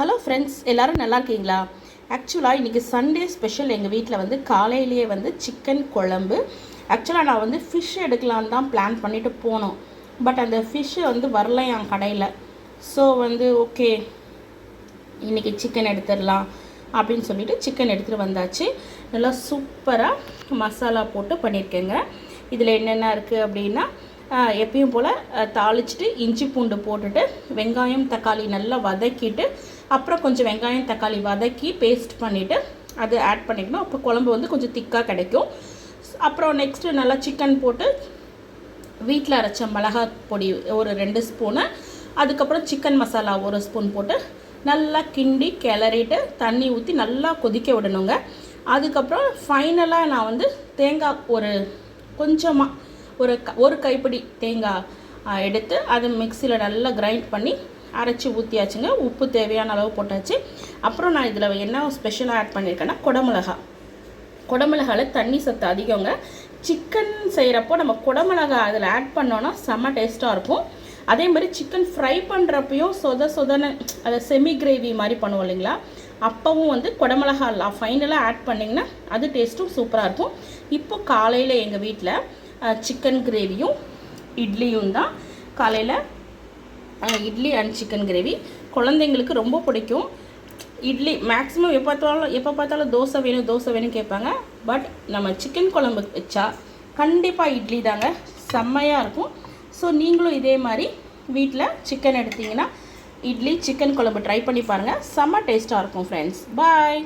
Hello friends, எல்லோரும் நல்லா இருக்கீங்களா? ஆக்சுவலாக இன்றைக்கி சண்டே ஸ்பெஷல். எங்கள் வீட்டில் வந்து காலையிலேயே வந்து சிக்கன் குழம்பு. ஆக்சுவலாக நான் வந்து ஃபிஷ் எடுக்கலான்னு தான் பிளான் பண்ணிவிட்டு போனோம். பட் அந்த ஃபிஷ்ஷு வந்து வரல என் கடையில். ஸோ வந்து ஓகே, இன்றைக்கி சிக்கன் எடுத்துடலாம் அப்படின்னு சொல்லிவிட்டு சிக்கன் எடுத்துகிட்டு வந்தாச்சு. நல்லா சூப்பராக மசாலா போட்டு பண்ணியிருக்கேங்க. இதில் என்னென்ன இருக்குது அப்படின்னா, எப்பயும் போல் தாளிச்சிட்டு இஞ்சி பூண்டு போட்டுட்டு வெங்காயம் தக்காளி நல்லா வதக்கிட்டு, அப்புறம் கொஞ்சம் வெங்காயம் தக்காளி வதக்கி பேஸ்ட் பண்ணிவிட்டு அது ஆட் பண்ணிக்கணும். அப்போ குழம்பு வந்து கொஞ்சம் திக்காக கிடைக்கும். அப்புறம் நெக்ஸ்ட்டு நல்லா சிக்கன் போட்டு வீட்டில் அரைச்ச மிளகாய் பொடி ஒரு 2 ஸ்பூனு, அதுக்கப்புறம் சிக்கன் மசாலா 1 ஸ்பூன் போட்டு நல்லா கிண்டி கிளறிட்டு தண்ணி ஊற்றி நல்லா கொதிக்க விடணுங்க. அதுக்கப்புறம் ஃபைனலாக நான் வந்து தேங்காய் கொஞ்சமாக ஒரு கைப்பிடி தேங்காய் எடுத்து அதை மிக்சியில் நல்லா கிரைண்ட் பண்ணி அரைச்சி ஊற்றியாச்சுங்க. உப்பு தேவையான அளவு போட்டாச்சு. அப்புறம் நான் இதில் என்ன ஸ்பெஷலாக ஆட் பண்ணியிருக்கேன்னா குடமிளகாவில் தண்ணி சத்து அதிகங்க. சிக்கன் செய்கிறப்போ நம்ம குடமிளகா அதில் ஆட் பண்ணோன்னா செம்ம டேஸ்ட்டாக இருக்கும். அதே மாதிரி சிக்கன் ஃப்ரை பண்ணுறப்பையும் சொதன்னு அதை செமி கிரேவி மாதிரி பண்ணுவோம் இல்லைங்களா, அப்போவும் வந்து குடமிளகா ஃபைனலாக ஆட் பண்ணிங்கன்னா அது டேஸ்ட்டும் சூப்பராக இருக்கும். இப்போ காலையில் எங்கள் வீட்டில் சிக்கன் கிரேவியும் இட்லியும் தான். காலையில் இட்லி அண்ட் சிக்கன் கிரேவி. குழந்தைங்களுக்கு ரொம்ப பிடிக்கும் இட்லி. மேக்ஸிமம் எப்போ பார்த்தாலும் தோசை வேணும் கேட்பாங்க. பட் நம்ம சிக்கன் குழம்பு வச்சா கண்டிப்பாக இட்லி தாங்க, செம்மையாக இருக்கும். ஸோ நீங்களும் இதே மாதிரி வீட்டில் சிக்கன் எடுத்திங்கன்னா இட்லி சிக்கன் குழம்பு ட்ரை பண்ணி பாருங்கள். செம்ம டேஸ்ட்டாக இருக்கும் ஃப்ரெண்ட்ஸ். பாய்.